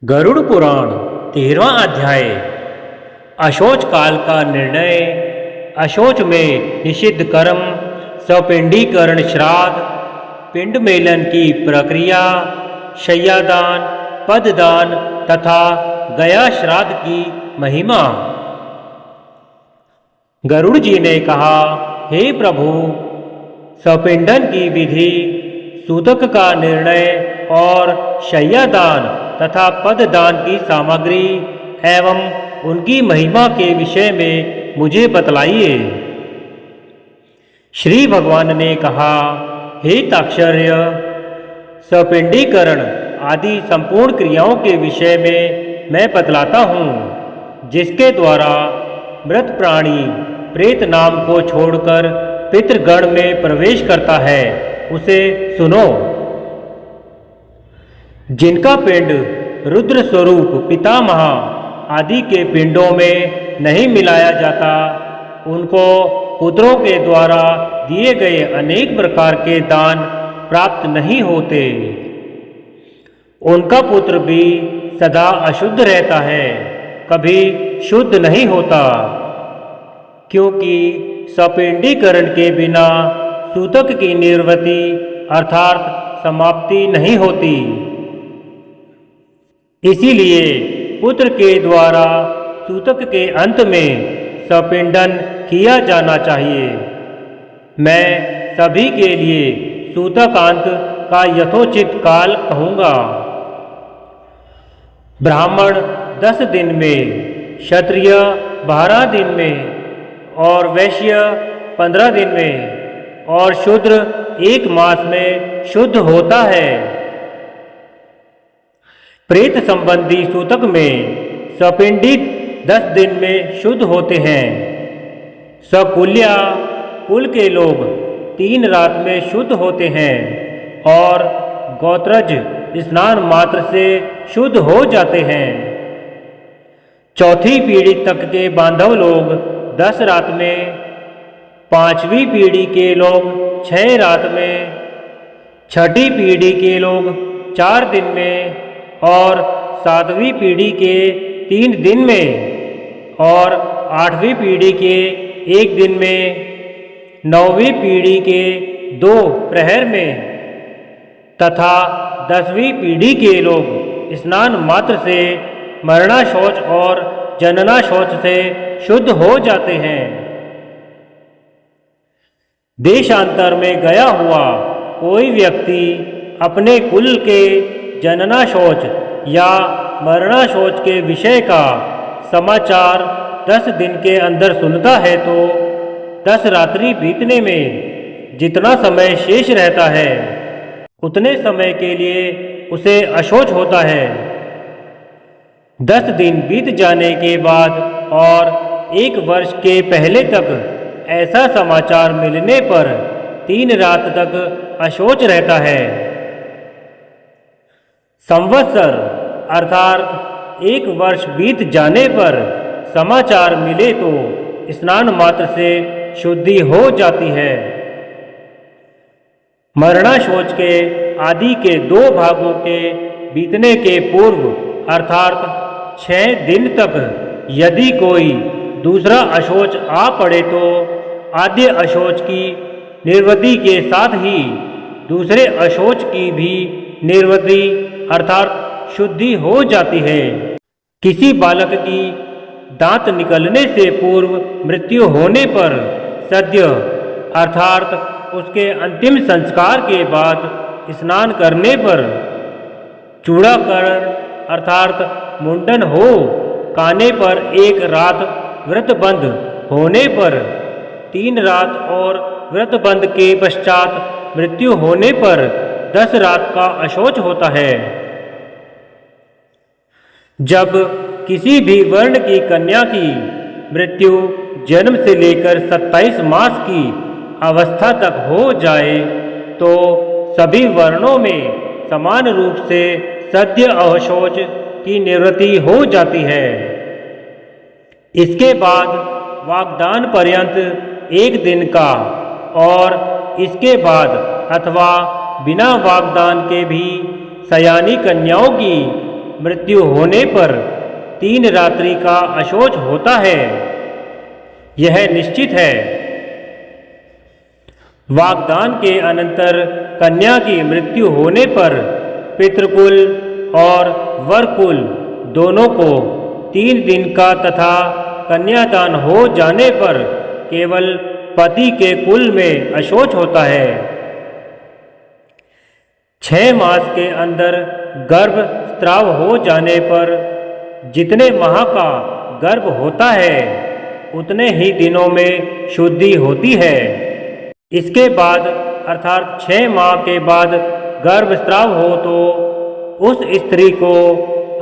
गरुड़ पुराण 13वां अध्याय। अशोच काल का निर्णय। अशोच में निषिद्ध कर्म, सपिंडीकरण श्राद्ध, पिंड मेलन की प्रक्रिया, शय्यादान, पददान तथा गया श्राद्ध की महिमा। गरुड़ जी ने कहा, हे प्रभु, सपिंडन की विधि, सूतक का निर्णय और शय्यादान तथा पददान की सामग्री एवं उनकी महिमा के विषय में मुझे बतलाइए। श्री भगवान ने कहा, हे ताक्षर्य, सपिंडीकरण आदि संपूर्ण क्रियाओं के विषय में मैं बतलाता हूँ, जिसके द्वारा मृत प्राणी प्रेत नाम को छोड़कर पितृगण में प्रवेश करता है, उसे सुनो। जिनका पिंड रुद्र स्वरूप पितामह आदि के पिंडों में नहीं मिलाया जाता, उनको पुत्रों के द्वारा दिए गए अनेक प्रकार के दान प्राप्त नहीं होते। उनका पुत्र भी सदा अशुद्ध रहता है, कभी शुद्ध नहीं होता, क्योंकि सपिंडीकरण के बिना सूतक की निर्वृत्ति अर्थात समाप्ति नहीं होती। इसीलिए पुत्र के द्वारा सूतक के अंत में सपिंडन किया जाना चाहिए। मैं सभी के लिए सूतकांत का यथोचित काल कहूँगा। ब्राह्मण 10 दिन में, क्षत्रिय 12 दिन में और वैश्य 15 दिन में और शूद्र 1 मास में शुद्ध होता है। प्रेत संबंधी सूतक में सपिंडित 10 दिन में शुद्ध होते हैं। सकुल्या कुल के लोग 3 रात में शुद्ध होते हैं और गोत्रज स्नान मात्र से शुद्ध हो जाते हैं। चौथी पीढ़ी तक के बांधव लोग 10 रात में, 5वीं पीढ़ी के लोग 6 रात में, 6ठी पीढ़ी के लोग 4 दिन में और 7वीं पीढ़ी के 3 दिन में और 8वीं पीढ़ी के 1 दिन में, 9वीं पीढ़ी के 2 प्रहर में तथा 10वीं पीढ़ी के लोग स्नान मात्र से मरणा शौच और जनना शौच से शुद्ध हो जाते हैं। देशांतर में गया हुआ कोई व्यक्ति अपने कुल के जनना शौच या मरणा शौच के विषय का समाचार 10 दिन के अंदर सुनता है तो 10 रात्रि बीतने में जितना समय शेष रहता है, उतने समय के लिए उसे अशौच होता है। 10 दिन बीत जाने के बाद और 1 वर्ष के पहले तक ऐसा समाचार मिलने पर 3 रात तक अशौच रहता है। संवत्सर अर्थात 1 वर्ष बीत जाने पर समाचार मिले तो स्नान मात्र से शुद्धि हो जाती है। मरणा शौच के आदि के 2 भागों के बीतने के पूर्व अर्थात 6 दिन तक यदि कोई दूसरा अशौच आ पड़े तो आद्य अशौच की निर्वृत्ति के साथ ही दूसरे अशौच की भी निर्वृत्ति अर्थात शुद्धि हो जाती है। किसी बालक की दांत निकलने से पूर्व मृत्यु होने पर सद्य अर्थात उसके अंतिम संस्कार के बाद स्नान करने पर, चूड़ाकरण अर्थात मुंडन हो काने पर 1 रात व्रत बंध होने पर, 3 रात और व्रत बंध के पश्चात मृत्यु होने पर 10 रात का अशौच होता है। जब किसी भी वर्ण की कन्या की मृत्यु जन्म से लेकर 27 मास की अवस्था तक हो जाए तो सभी वर्णों में समान रूप से सद्य अशौच की निवृत्ति हो जाती है। इसके बाद वागदान पर्यंत 1 दिन का और इसके बाद अथवा बिना वागदान के भी सयानी कन्याओं की मृत्यु होने पर 3 रात्रि का अशौच होता है, यह निश्चित है। वागदान के अनंतर कन्या की मृत्यु होने पर पितृकुल और वरकुल दोनों को 3 दिन का तथा कन्यादान हो जाने पर केवल पति के कुल में अशौच होता है। 6 मास के अंदर गर्भ स्राव हो जाने पर जितने माह का गर्भ होता है उतने ही दिनों में शुद्धि होती है। इसके बाद अर्थात 6 माह के बाद गर्भ स्राव हो तो उस स्त्री को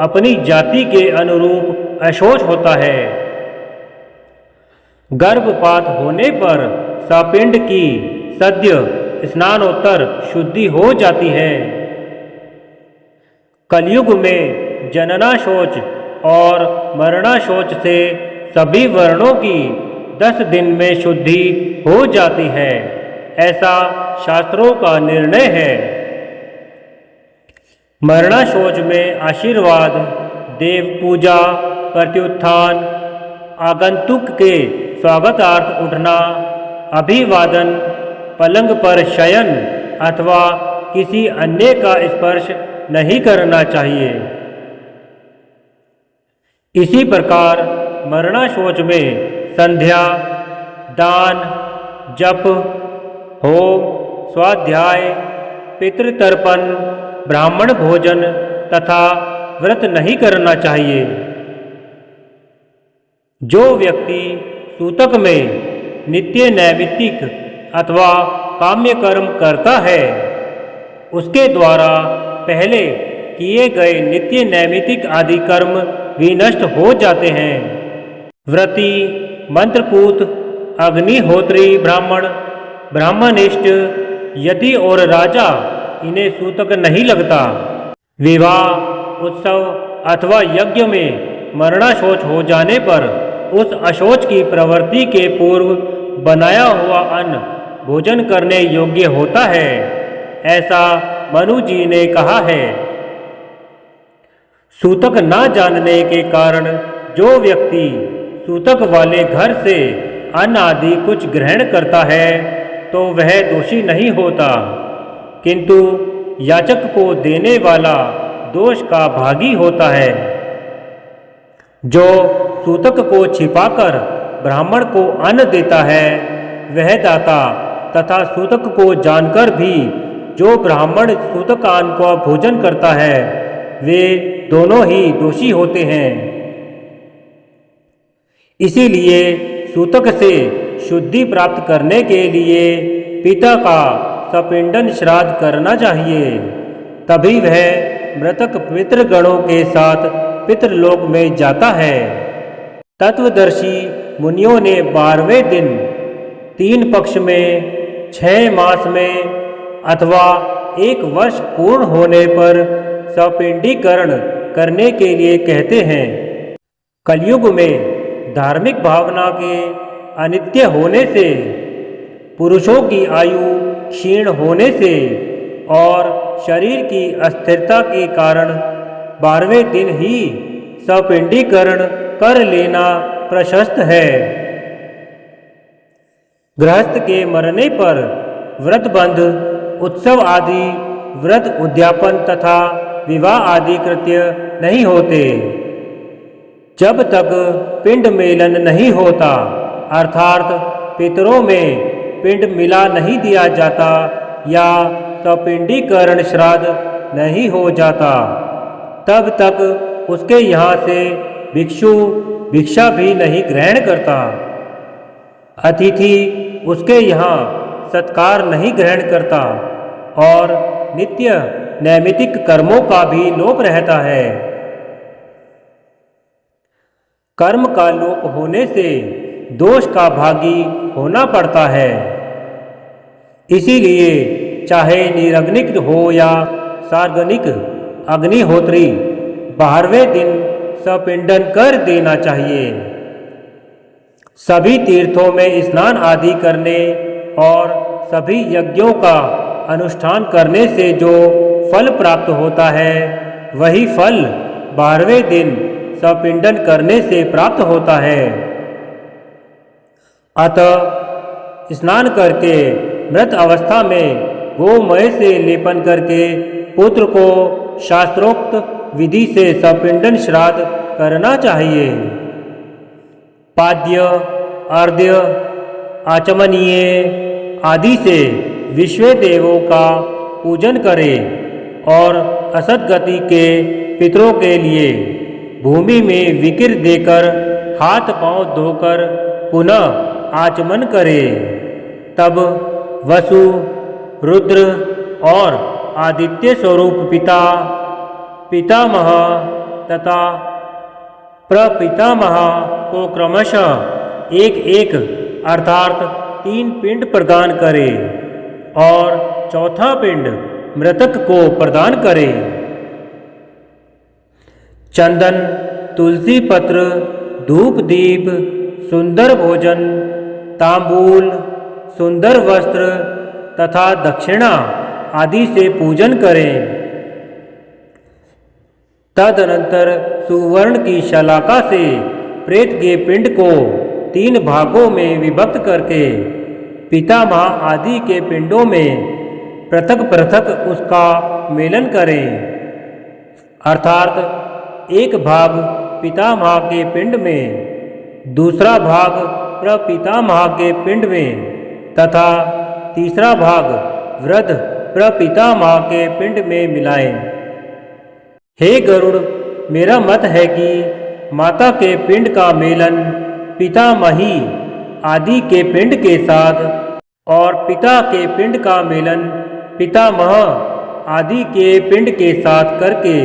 अपनी जाति के अनुरूप अशौच होता है। गर्भपात होने पर सपिंड की सद्य स्नानोत्तर शुद्धि हो जाती है। कलयुग में जननाशौच और मरणाशौच से सभी वर्णों की 10 दिन में शुद्धि हो जाती है, ऐसा शास्त्रों का निर्णय है। मरणाशौच में आशीर्वाद, देव पूजा, प्रत्युत्थान, आगंतुक के स्वागतार्थ उठना, अभिवादन, पलंग पर शयन अथवा किसी अन्य का स्पर्श नहीं करना चाहिए। इसी प्रकार मरणाशौच में संध्या, दान, जप, होम, स्वाध्याय, पितृतर्पण, ब्राह्मण भोजन तथा व्रत नहीं करना चाहिए। जो व्यक्ति सूतक में नित्य नैमित्तिक अथवा काम्य कर्म करता है उसके द्वारा पहले किए गए नित्य नैमित्तिक आदि कर्म भी नष्ट हो जाते हैं। व्रती, मंत्रपूत, अग्निहोत्री ब्राह्मण, ब्राह्मणिष्ठ, यति और राजा इन्हें सूतक नहीं लगता। विवाह, उत्सव अथवा यज्ञ में मरणाशौच हो जाने पर उस अशौच की प्रवृत्ति के पूर्व बनाया हुआ अन्न भोजन करने योग्य होता है, ऐसा मनु जी ने कहा है। सूतक न जानने के कारण जो व्यक्ति सूतक वाले घर से अन्न आदि कुछ ग्रहण करता है तो वह दोषी नहीं होता, किंतु याचक को देने वाला दोष का भागी होता है। जो सूतक को छिपाकर ब्राह्मण को अन्न देता है वह दाता तथा सूतक को जानकर भी जो ब्राह्मण सूतकान का भोजन करता है वे दोनों ही दोषी होते हैं। इसीलिए सूतक से शुद्धि प्राप्त करने के लिए पिता का सपिंडन श्राद्ध करना चाहिए, तभी वह मृतक पितृगणों के साथ पितृलोक में जाता है। तत्वदर्शी मुनियों ने 12वें दिन, 3 पक्ष में, 6 मास में अथवा 1 वर्ष पूर्ण होने पर सपिंडीकरण करने के लिए कहते हैं। कलयुग में धार्मिक भावना के अनित्य होने से, पुरुषों की आयु क्षीण होने से और शरीर की अस्थिरता के कारण 12वें दिन ही सपिंडीकरण कर लेना प्रशस्त है। गृहस्थ के मरने पर व्रतबंध, उत्सव आदि व्रत उद्यापन तथा विवाह आदि कृत्य नहीं होते जब तक पिंड मेलन नहीं होता, अर्थात पितरों में पिंड मिला नहीं दिया जाता या सपिंडीकरण श्राद्ध नहीं हो जाता, तब तक उसके यहाँ से भिक्षु भिक्षा भी नहीं ग्रहण करता। अतिथि उसके यहाँ सत्कार नहीं ग्रहण करता और नित्य नैमित्तिक कर्मों का भी लोप रहता है। कर्म का लोप होने से दोष का भागी होना पड़ता है। इसीलिए चाहे निरग्निक हो या सार्वजनिक अग्निहोत्री 12वें दिन सपिंडन कर देना चाहिए। सभी तीर्थों में स्नान आदि करने और सभी यज्ञों का अनुष्ठान करने से जो फल प्राप्त होता है वही फल 12वें दिन सपिंडन करने से प्राप्त होता है। अतः स्नान करके मृत अवस्था में गोमय से लेपन करके पुत्र को शास्त्रोक्त विधि से सपिंडन श्राद्ध करना चाहिए। पाद्य, अर्घ्य, आचमनीय आदि से विश्व देवों का पूजन करें और असत गति के पितरों के लिए भूमि में विकिर देकर हाथ पांव धोकर पुनः आचमन करें। तब वसु, रुद्र और आदित्य स्वरूप पिता, पितामह तथा प्रपितामह को क्रमशः एक एक अर्थात 3 पिंड प्रदान करे और चौथा पिंड मृतक को प्रदान करे। चंदन, तुलसी पत्र, धूप दीप, सुंदर भोजन, तांबूल, सुंदर वस्त्र तथा दक्षिणा आदि से पूजन करें। तदनंतर सुवर्ण की शलाका से प्रेत के पिंड को 3 भागों में विभक्त करके पितामह आदि के पिंडों में पृथक पृथक उसका मेलन करें। अर्थात एक भाग पितामह के पिंड में, दूसरा भाग प्रपितामह के पिंड में तथा तीसरा भाग वृद्ध प्रपितामह के पिंड में मिलाएं। हे गरुड़, मेरा मत है कि माता के पिंड का मेलन पितामही आदि के पिंड के साथ और पिता के पिंड का मेलन पितामह आदि के पिंड के साथ करके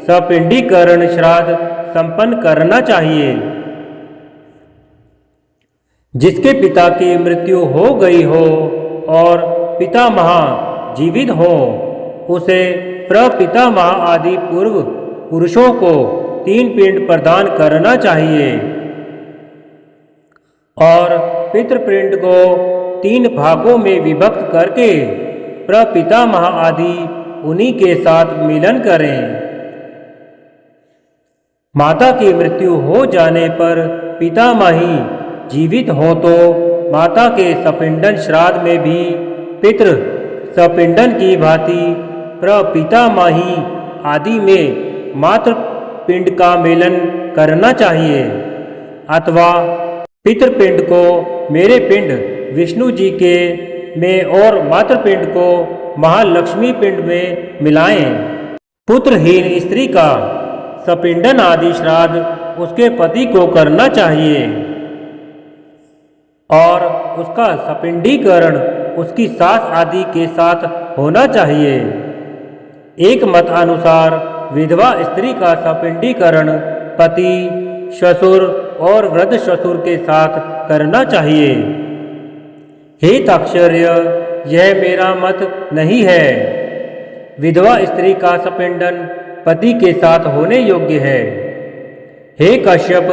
सपिंडीकरण श्राद्ध संपन्न करना चाहिए। जिसके पिता की मृत्यु हो गई हो और पितामह जीवित हो, उसे प्रपितामह आदि पूर्व पुरुषों को 3 पिंड प्रदान करना चाहिए और पितृपिंड को 3 भागों में विभक्त करके प्रपितामह आदि उन्हीं के साथ मिलन करें। माता की मृत्यु हो जाने पर पितामही जीवित हो तो माता के सपिंडन श्राद्ध में भी पितृ सपिंडन की भांति प्रपितामही आदि में मातृ पिंड का मेलन करना चाहिए, अथवा पितृपिंड को मेरे पिंड विष्णु जी के में और मातृपिंड को महालक्ष्मी पिंड में मिलाएं। पुत्रहीन स्त्री का सपिंडन आदि श्राद्ध उसके पति को करना चाहिए और उसका सपिंडीकरण उसकी सास आदि के साथ होना चाहिए। एक मत अनुसार विधवा स्त्री का सपिंडीकरण पति, ससुर और वृद्ध ससुर के साथ करना चाहिए। हे ताक्षर्य, यह मेरा मत नहीं है। विधवा स्त्री का सपिंडन पति के साथ होने योग्य है। हे कश्यप,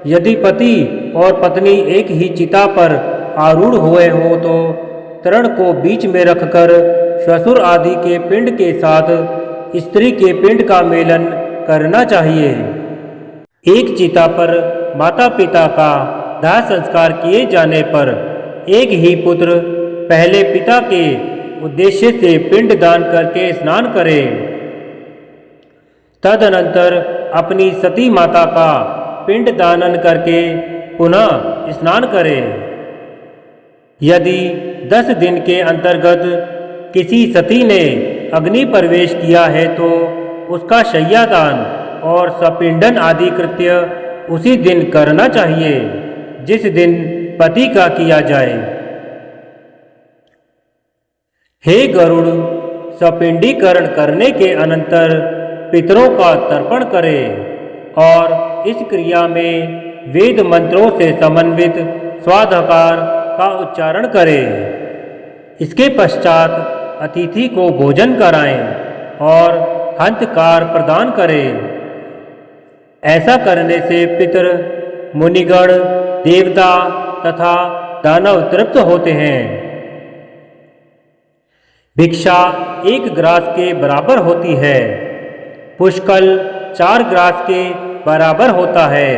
यदि पति और पत्नी एक ही चिता पर आरूढ़ हुए हो तो तरण को बीच में रखकर ससुर आदि के पिंड के साथ स्त्री के पिंड का मेलन करना चाहिए। एक चिता पर माता पिता का दाह संस्कार किए जाने पर एक ही पुत्र पहले पिता के उद्देश्य से पिंड दान करके स्नान करे, तदनंतर अपनी सती माता का पिंड दानन करके पुनः स्नान करे। यदि 10 दिन के अंतर्गत किसी सती ने अग्नि प्रवेश किया है तो उसका शय्यादान और सपिंडन आदि कृत्य उसी दिन करना चाहिए जिस दिन पति का किया जाए। हे गरुड़, सपिंडीकरण करने के अनंतर पितरों का तर्पण करे और इस क्रिया में वेद मंत्रों से समन्वित स्वाधाकार का उच्चारण करे। इसके पश्चात अतिथि को भोजन कराएं और हंतकार प्रदान करें। ऐसा करने से पितर, मुनिगण, देवता तथा दानव तृप्त होते हैं। भिक्षा 1 ग्रास के बराबर होती है। पुष्कल, 4 ग्रास के बराबर होता है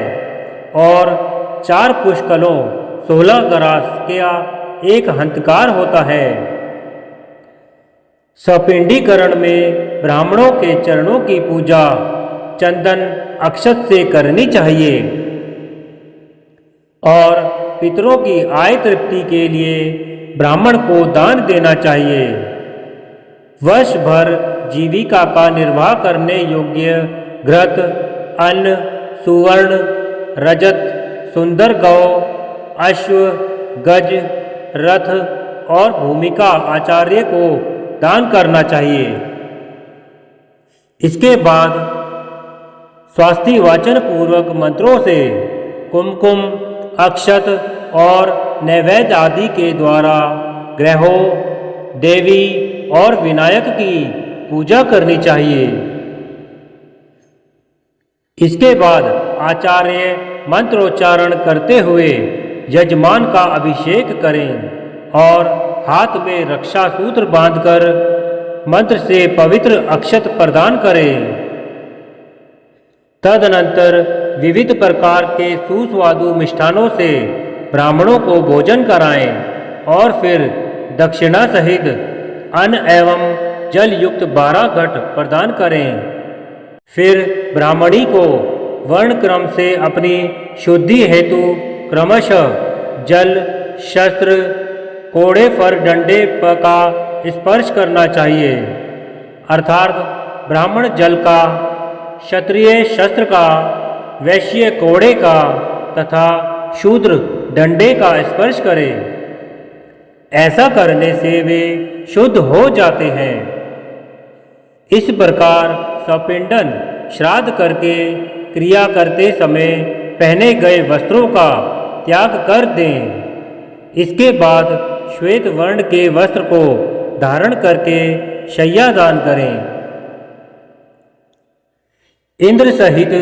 और 4 पुष्कलों 16 ग्रास का एक हंतकार होता है। सपिंडीकरण में ब्राह्मणों के चरणों की पूजा चंदन अक्षत से करनी चाहिए और पितरों की आय तृप्ति के लिए ब्राह्मण को दान देना चाहिए। वर्ष भर जीविका का निर्वाह करने योग्य घृत, अन्न, सुवर्ण, रजत, सुंदर गौ, अश्व, गज, रथ और भूमिका आचार्य को दान करना चाहिए। इसके बाद स्वास्ति वाचन पूर्वक मंत्रों से कुमकुम, अक्षत और नैवेद्य आदि के द्वारा ग्रहों, देवी और विनायक की पूजा करनी चाहिए। इसके बाद आचार्य मंत्रोच्चारण करते हुए यजमान का अभिषेक करें और हाथ में रक्षा सूत्र बांधकर मंत्र से पवित्र अक्षत प्रदान करें। तदनंतर विविध प्रकार के सुस्वादु मिष्ठानों से ब्राह्मणों को भोजन कराएं और फिर दक्षिणा सहित अन्न एवं जल युक्त 12 घट प्रदान करें। फिर ब्राह्मणी को वर्ण क्रम से अपनी शुद्धि हेतु क्रमशः जल, शस्त्र, कोड़े पर डंडे का स्पर्श करना चाहिए, अर्थात ब्राह्मण जल का, क्षत्रिय शस्त्र का, वैश्य कोड़े का तथा शूद्र डंडे का स्पर्श करें। ऐसा करने से वे शुद्ध हो जाते हैं। इस प्रकार सपिंडन श्राद्ध करके क्रिया करते समय पहने गए वस्त्रों का त्याग कर दें। इसके बाद श्वेत वर्ण के वस्त्र को धारण करके शय्या दान करें। इंद्र सहित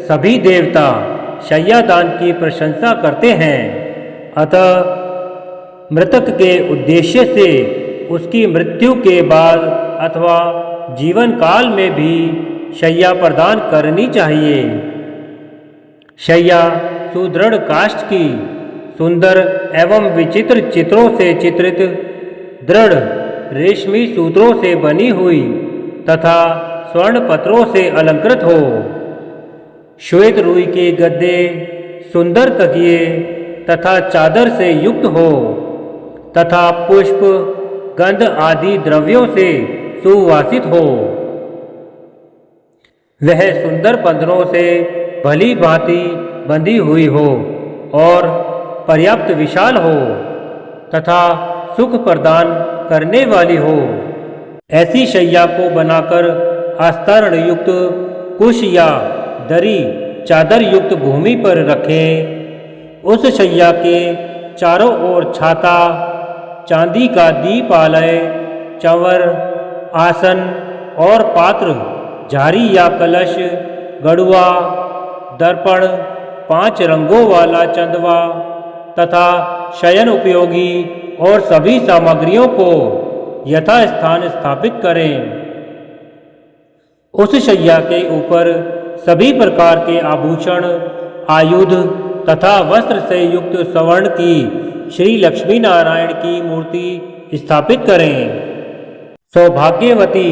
सभी देवता शय्या दान की प्रशंसा करते हैं, अतः मृतक के उद्देश्य से उसकी मृत्यु के बाद अथवा जीवन काल में भी शय्या प्रदान करनी चाहिए। शय्या सुदृढ़ काष्ठ की, सुंदर एवं विचित्र चित्रों से चित्रित दृढ़ रेशमी सूत्रों से बनी हुई तथा स्वर्ण पत्रों से अलंकृत हो। श्वेत रुई के गद्दे, सुंदर तकिए तथा चादर से युक्त हो तथा पुष्प, गंध आदि द्रव्यों से सुवासित हो। वह सुंदर बंधनों से भली भांति बंधी हुई हो और पर्याप्त विशाल हो तथा सुख प्रदान करने वाली हो। ऐसी शय्या को बनाकर आस्तरण युक्त कुश या दरी चादर युक्त भूमि पर रखें। उस शय्या के चारों ओर छाता, चांदी का दीपालय, चंवर, आसन और पात्र, झारी या कलश, गड़ुआ, दर्पण, 5 रंगों वाला चंदवा तथा शयन उपयोगी और सभी सामग्रियों को यथास्थान स्थापित करें। उस शय्या के ऊपर सभी प्रकार के आभूषण, आयुध तथा वस्त्र से युक्त स्वर्ण की श्री लक्ष्मी नारायण की मूर्ति स्थापित करें। सौभाग्यवती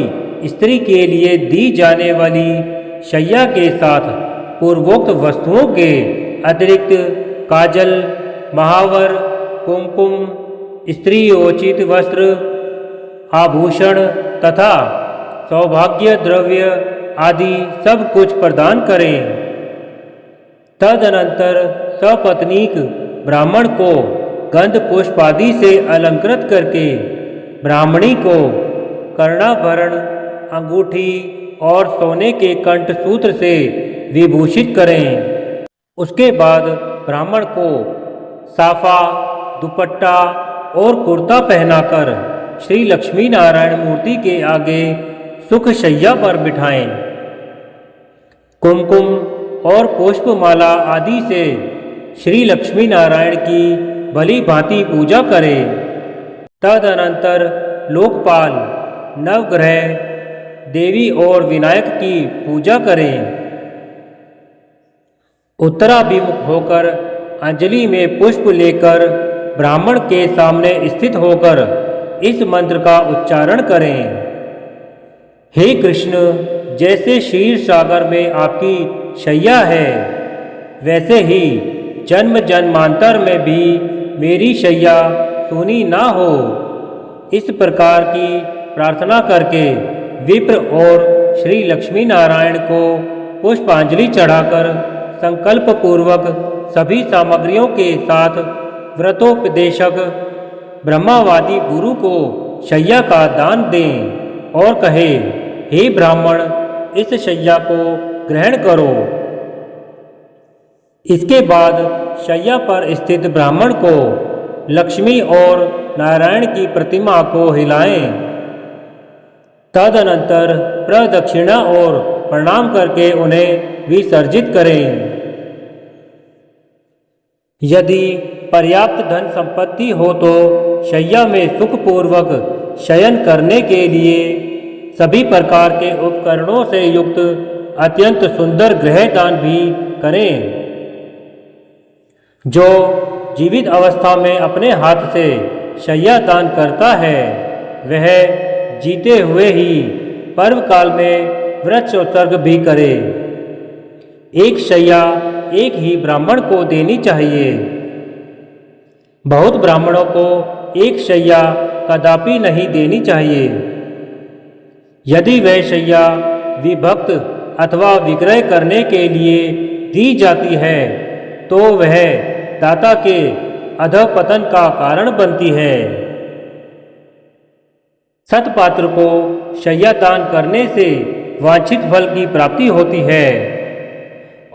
स्त्री के लिए दी जाने वाली शय्या के साथ पूर्वोक्त वस्तुओं के अतिरिक्त काजल, महावर, कुमकुम, स्त्रीयोचित वस्त्र, आभूषण तथा सौभाग्य द्रव्य आदि सब कुछ प्रदान करें। तदनंतर सपत्नीक ब्राह्मण को गंध पुष्प आदि से अलंकृत करके ब्राह्मणी को कर्णाभरण, अंगूठी और सोने के कंठ सूत्र से विभूषित करें। उसके बाद ब्राह्मण को साफा, दुपट्टा और कुर्ता पहनाकर श्री लक्ष्मी नारायण मूर्ति के आगे सुख शय्या पर बिठाएं। कुमकुम और पुष्पमाला आदि से श्री लक्ष्मी नारायण की भली भांति पूजा करें। तदनंतर लोकपाल, नवग्रह, देवी और विनायक की पूजा करें उत्तराभिमुख होकर अंजलि में पुष्प लेकर ब्राह्मण के सामने स्थित होकर इस मंत्र का उच्चारण करें। हे कृष्ण, जैसे क्षीर सागर में आपकी शैया है, वैसे ही जन्म जन्मांतर में भी मेरी शैया सूनी ना हो। इस प्रकार की प्रार्थना करके विप्र और श्री लक्ष्मी नारायण को पुष्पांजलि चढ़ाकर संकल्प पूर्वक सभी सामग्रियों के साथ व्रतोपदेशक ब्रह्मावादी गुरु को शैया का दान दें और कहे, हे ब्राह्मण, इस शैया को ग्रहण करो। इसके बाद शैया पर स्थित ब्राह्मण को लक्ष्मी और नारायण की प्रतिमा को हिलाएं। तदनंतर प्रदक्षिणा और प्रणाम करके उन्हें विसर्जित करें। यदि पर्याप्त धन संपत्ति हो तो शैया में सुखपूर्वक शयन करने के लिए सभी प्रकार के उपकरणों से युक्त अत्यंत सुंदर गृहदान भी करें। जो जीवित अवस्था में अपने हाथ से शैया दान करता है, वह जीते हुए ही पर्व काल में व्रतोत्सर्ग भी करे। एक शैया एक ही ब्राह्मण को देनी चाहिए। बहुत ब्राह्मणों को एक शैया कदापि नहीं देनी चाहिए। यदि वह शैया विभक्त अथवा विक्रय करने के लिए दी जाती है तो वह दाता के अधःपतन का कारण बनती है। सत्पात्र को शैया दान करने से वांछित फल की प्राप्ति होती है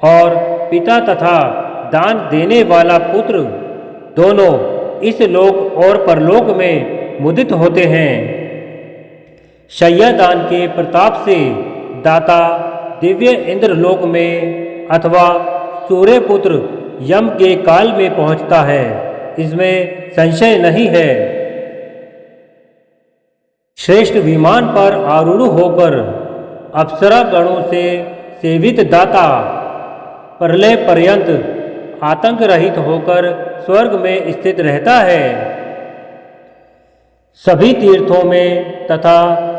और पिता तथा दान देने वाला पुत्र दोनों इस लोक और परलोक में मुदित होते हैं। शैया दान के प्रताप से दाता दिव्य इंद्रलोक में अथवा सूर्यपुत्र यम के काल में पहुंचता है, इसमें संशय नहीं है। श्रेष्ठ विमान पर आरूढ़ होकर अप्सरा गणों से सेवित दाता प्रलय पर्यंत आतंक रहित होकर स्वर्ग में स्थित रहता है। सभी तीर्थों में तथा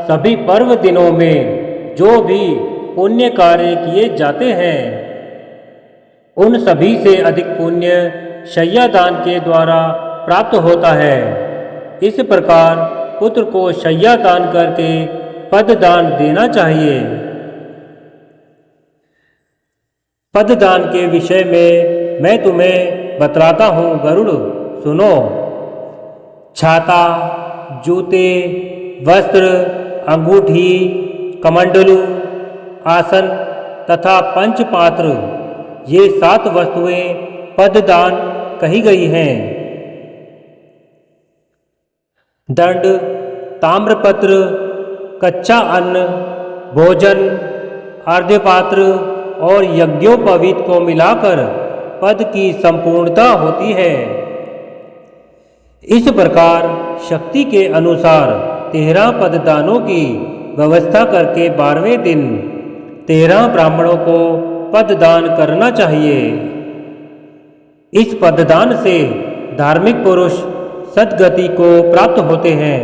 सभी पर्व दिनों में जो भी पुण्य कार्य किए जाते हैं, उन सभी से अधिक पुण्य शैया दान के द्वारा प्राप्त होता है। इस प्रकार पुत्र को शैया दान करके पद दान देना चाहिए। पद दान के विषय में मैं तुम्हें बतलाता हूँ गरुड़, सुनो। छाता, जूते, वस्त्र, अंगूठी, कमंडलू, आसन तथा पंचपात्र, ये 7 वस्तुएं पददान कही गई हैं। दंड, ताम्रपत्र, कच्चा अन्न, भोजन, आर्ध्यपात्र और यज्ञोपवीत को मिलाकर पद की संपूर्णता होती है। इस प्रकार शक्ति के अनुसार 13 पददानों की व्यवस्था करके 12वें दिन 13 ब्राह्मणों को पददान करना चाहिए। इस पददान से धार्मिक पुरुष सद्गति को प्राप्त होते हैं।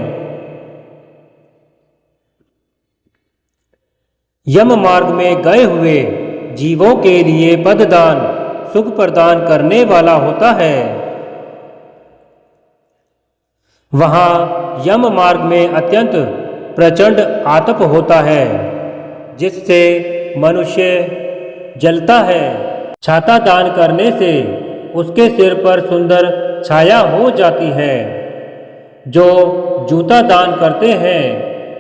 यम मार्ग में गए हुए जीवों के लिए पददान सुख प्रदान करने वाला होता है। वहाँ यम मार्ग में अत्यंत प्रचंड आतप होता है, जिससे मनुष्य जलता है। छाता दान करने से उसके सिर पर सुंदर छाया हो जाती है। जो जूता दान करते हैं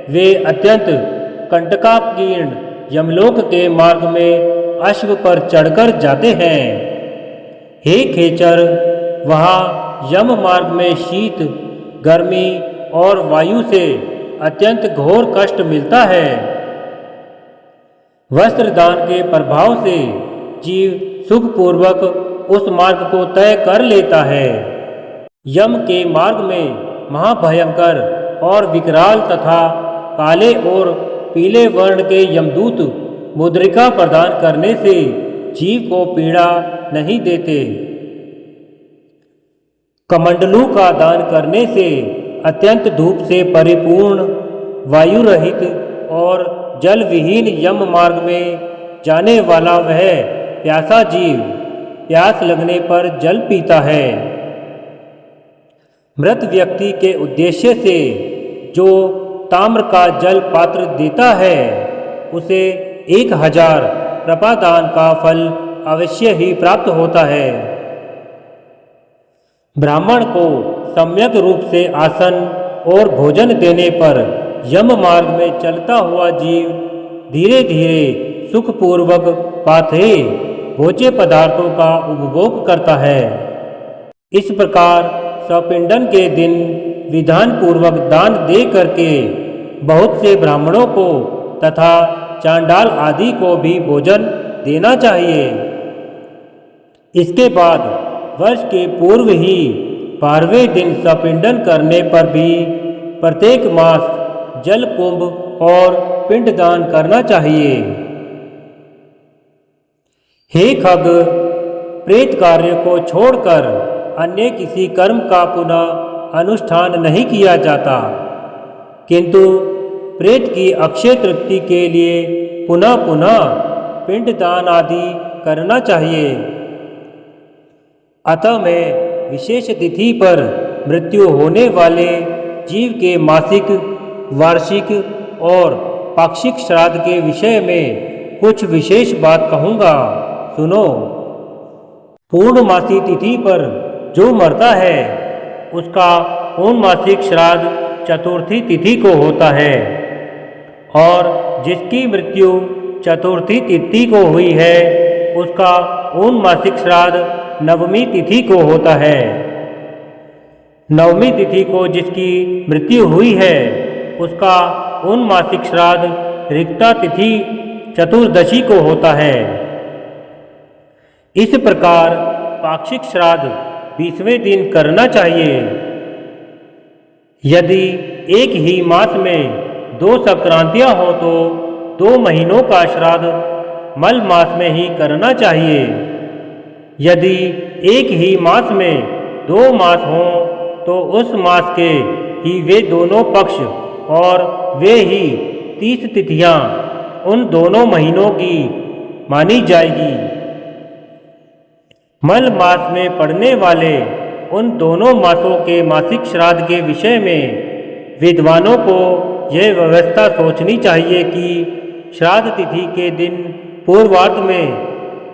वे अत्यंत कंटकाकीर्ण यमलोक के मार्ग में अश्व पर चढ़कर जाते हैं। हे खेचर, वहाँ यम मार्ग में शीत, गर्मी और वायु से अत्यंत घोर कष्ट मिलता है। वस्त्र दान के प्रभाव से जीव सुखपूर्वक उस मार्ग को तय कर लेता है। यम के मार्ग में महाभयंकर और विकराल तथा काले और पीले वर्ण के यमदूत मुद्रिका प्रदान करने से जीव को पीड़ा नहीं देते। कमंडलू का दान करने से अत्यंत धूप से परिपूर्ण, वायु रहित और जल विहीन यम मार्ग में जाने वाला वह प्यासा जीव प्यास लगने पर जल पीता है। मृत व्यक्ति के उद्देश्य से जो ताम्र का जल पात्र देता है उसे 1000 प्रपादान का फल अवश्य ही प्राप्त होता है। ब्राह्मण को सम्यक रूप से आसन और भोजन देने पर यम मार्ग में चलता हुआ जीव धीरे धीरे सुखपूर्वक पाथेय भोज्य पदार्थों का उपभोग करता है। इस प्रकार सपिंडन के दिन विधान पूर्वक दान दे करके बहुत से ब्राह्मणों को तथा चांडाल आदि को भी भोजन देना चाहिए। इसके बाद वर्ष के पूर्व ही 12वें दिन सपिंडन करने पर भी प्रत्येक मास जल कुंभ और पिंडदान करना चाहिए। हे खग, प्रेत कार्य को छोड़कर अन्य किसी कर्म का पुनः अनुष्ठान नहीं किया जाता, किंतु प्रेत की अक्षय तृप्ति के लिए पुनः पुनः पिंडदान आदि करना चाहिए। अतः मैं विशेष तिथि पर मृत्यु होने वाले जीव के मासिक, वार्षिक और पाक्षिक श्राद्ध के विषय में कुछ विशेष बात कहूँगा, सुनो। पूर्णमासी तिथि पर जो मरता है उसका पूर्णमासिक श्राद्ध चतुर्थी तिथि को होता है, और जिसकी मृत्यु चतुर्थी तिथि को हुई है उसका पूर्णमासिक श्राद्ध नवमी तिथि को होता है। नवमी तिथि को जिसकी मृत्यु हुई है उसका पूर्णमासिक श्राद्ध रिक्ता तिथि चतुर्दशी को होता है। इस प्रकार पाक्षिक श्राद्ध 20वें दिन करना चाहिए। यदि एक ही मास में 2 संक्रांतियां हो तो 2 महीनों का श्राद्ध मल मास में ही करना चाहिए। यदि एक ही मास में 2 मास हों तो उस मास के ही वे दोनों पक्ष और वे ही 30 तिथियां उन दोनों महीनों की मानी जाएगी। मल मास में पड़ने वाले उन दोनों मासों के मासिक श्राद्ध के विषय में विद्वानों को यह व्यवस्था सोचनी चाहिए कि श्राद्ध तिथि के दिन पूर्वार्ध में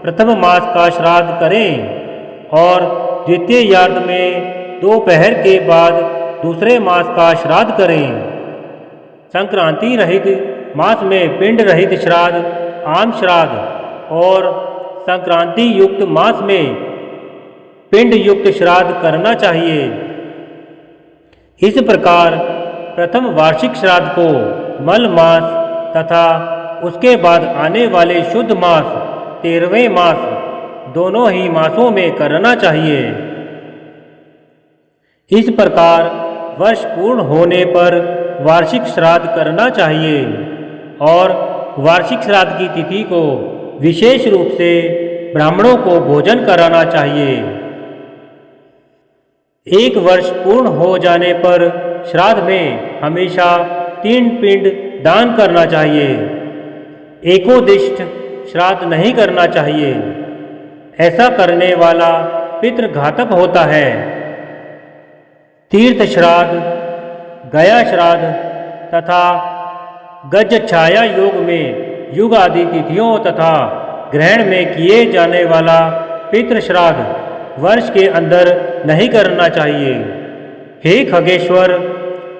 प्रथम मास का श्राद्ध करें और द्वितीय यार्ध में दोपहर के बाद दूसरे मास का श्राद्ध करें। संक्रांति रहित मास में पिंड रहित श्राद्ध, आम श्राद्ध और संक्रांति युक्त मास में पिंड युक्त श्राद्ध करना चाहिए। इस प्रकार प्रथम वार्षिक श्राद्ध को मल मास तथा उसके बाद आने वाले शुद्ध मास 13वें मास दोनों ही मासों में करना चाहिए। इस प्रकार वर्ष पूर्ण होने पर वार्षिक श्राद्ध करना चाहिए और वार्षिक श्राद्ध की तिथि को विशेष रूप से ब्राह्मणों को भोजन कराना चाहिए। 1 वर्ष पूर्ण हो जाने पर श्राद्ध में हमेशा 3 पिंड दान करना चाहिए। एकोदिष्ट श्राद्ध नहीं करना चाहिए। ऐसा करने वाला पितृघातक होता है। तीर्थ श्राद्ध, गया श्राद्ध तथा गज छाया योग में युग आदि तिथियों तथा ग्रहण में किए जाने वाला पितृ श्राद्ध वर्ष के अंदर नहीं करना चाहिए। हे खगेश्वर,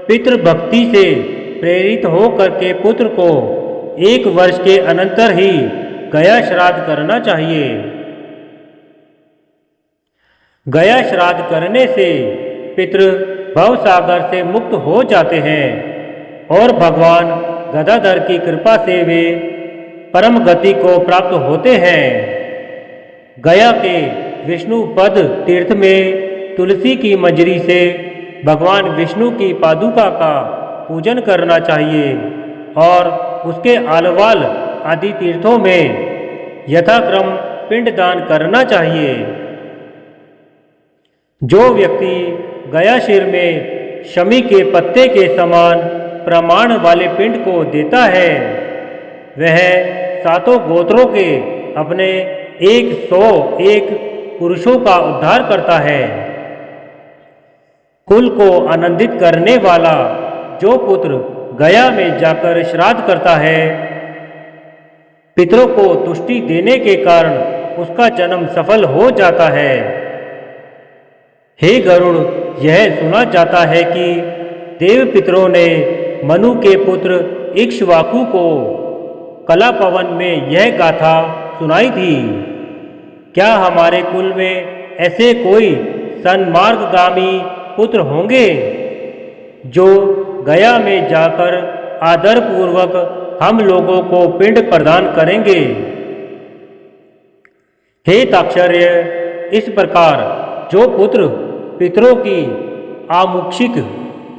पितृभक्ति से प्रेरित होकर के पुत्र को 1 वर्ष के अनंतर ही गया श्राद्ध करना चाहिए। गया श्राद्ध करने से पितृ भवसागर से मुक्त हो जाते हैं और भगवान गदाधर की कृपा से वे परम गति को प्राप्त होते हैं। गया के विष्णु पद तीर्थ में तुलसी की मंजरी से भगवान विष्णु की पादुका का पूजन करना चाहिए और उसके आलवाल आदि तीर्थों में यथाक्रम पिंडदान करना चाहिए। जो व्यक्ति गयाशिर में शमी के पत्ते के समान प्रमाण वाले पिंड को देता है, वह सातों गोत्रों के अपने 101 पुरुषों का उद्धार करता है। कुल को आनंदित करने वाला जो पुत्र गया में जाकर श्राद्ध करता है, पितरों को तुष्टि देने के कारण उसका जन्म सफल हो जाता है। हे गरुड़, यह सुना जाता है कि देव पितरों ने मनु के पुत्र इक्ष्वाकु को कलापवन में यह गाथा सुनाई थी। क्या हमारे कुल में ऐसे कोई सन्मार्गगामी पुत्र होंगे जो गया में जाकर आदरपूर्वक हम लोगों को पिंड प्रदान करेंगे? हे ताक्षर्य, इस प्रकार जो पुत्र पितरों की आमुक्षिक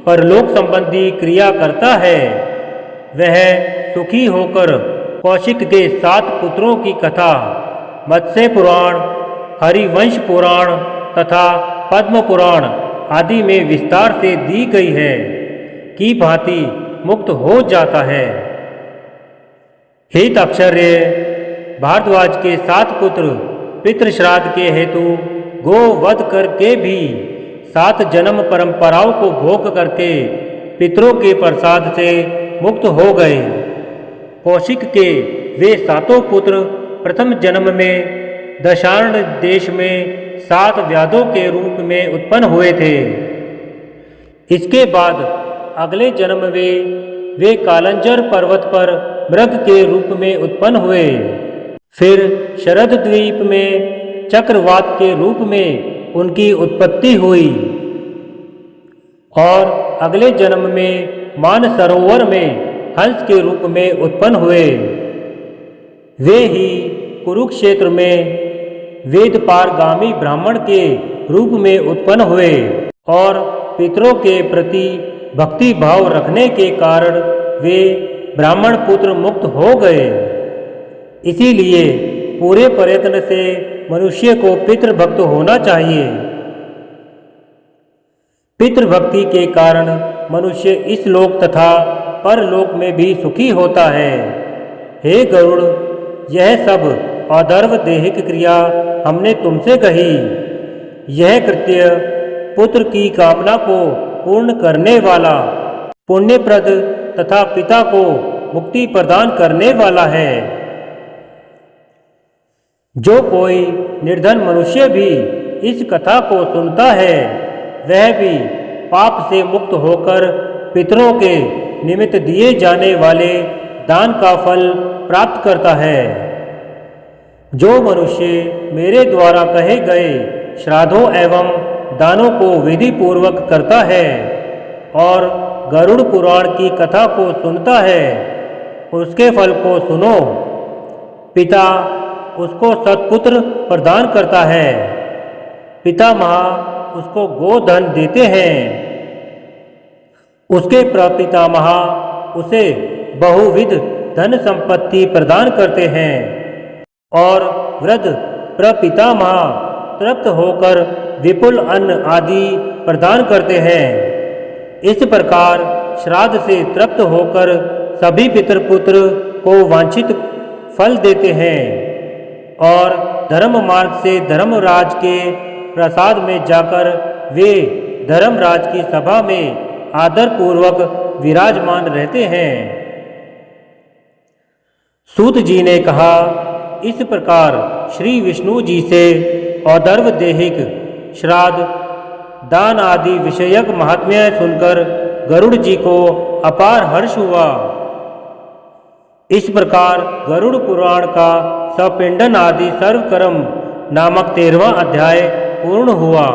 परलोक संबंधी क्रिया करता है, वह सुखी होकर कौशिक के 7 पुत्रों की कथा मत्स्य पुराण, हरिवंश पुराण तथा पद्म पुराण आदि में विस्तार से दी गई है की भांति मुक्त हो जाता है। हे ताक्षर्य, भारद्वाज के 7 पुत्र पितृश्राद्ध के हेतु गोवध करके भी 7 जन्म परंपराओं को भोग करके पितरों के प्रसाद से मुक्त हो गए। कौशिक के वे 7 पुत्र प्रथम जन्म में दशार्ण देश में 7 व्याधों के रूप में उत्पन्न हुए थे। इसके बाद अगले जन्म वे कालंजर पर्वत पर मृग के रूप में उत्पन्न हुए। फिर शरद द्वीप में चक्रवात के रूप में उनकी उत्पत्ति हुई और अगले जन्म में मानसरोवर में हंस के रूप में उत्पन्न हुए। वे ही कुरुक्षेत्र में वेदपारगामी ब्राह्मण के रूप में उत्पन्न हुए और पितरों के प्रति भक्ति भाव रखने के कारण वे ब्राह्मण पुत्र मुक्त हो गए। इसीलिए पूरे प्रयत्न से मनुष्य को पितृभक्त होना चाहिए। पितृभक्ति के कारण मनुष्य इस लोक तथा परलोक में भी सुखी होता है। हे गरुड़, यह सब अधर्व देहिक क्रिया हमने तुमसे कही। यह कृत्य पुत्र की कामना को पूर्ण करने वाला, पुण्यप्रद तथा पिता को मुक्ति प्रदान करने वाला है। जो कोई निर्धन मनुष्य भी इस कथा को सुनता है, वह भी पाप से मुक्त होकर पितरों के निमित्त दिए जाने वाले दान का फल प्राप्त करता है। जो मनुष्य मेरे द्वारा कहे गए श्राद्धों एवं दानों को विधि पूर्वक करता है और गरुड़ पुराण की कथा को सुनता है, उसके फल को सुनो। पिता उसको सत्पुत्र प्रदान करता है, पितामह उसको गोधन देते हैं, उसके प्रपितामह उसे बहुविध धन संपत्ति प्रदान करते हैं और वृद्ध प्रपितामह तृप्त होकर विपुल अन्न आदि प्रदान करते हैं। इस प्रकार श्राद्ध से तृप्त होकर सभी पितृपुत्र को वांछित फल देते हैं और धर्म मार्ग से धर्मराज के प्रसाद में जाकर वे धर्मराज की सभा में आदरपूर्वक विराजमान रहते हैं। सूत जी ने कहा, इस प्रकार श्री विष्णु जी से औदर्व देहिक श्राद्ध दान आदि विषयक महात्म्य सुनकर गरुड़ जी को अपार हर्ष हुआ। इस प्रकार गरुड़ पुराण का सपिंडन आदि सर्वकर्म नामक 13वां अध्याय पूर्ण हुआ।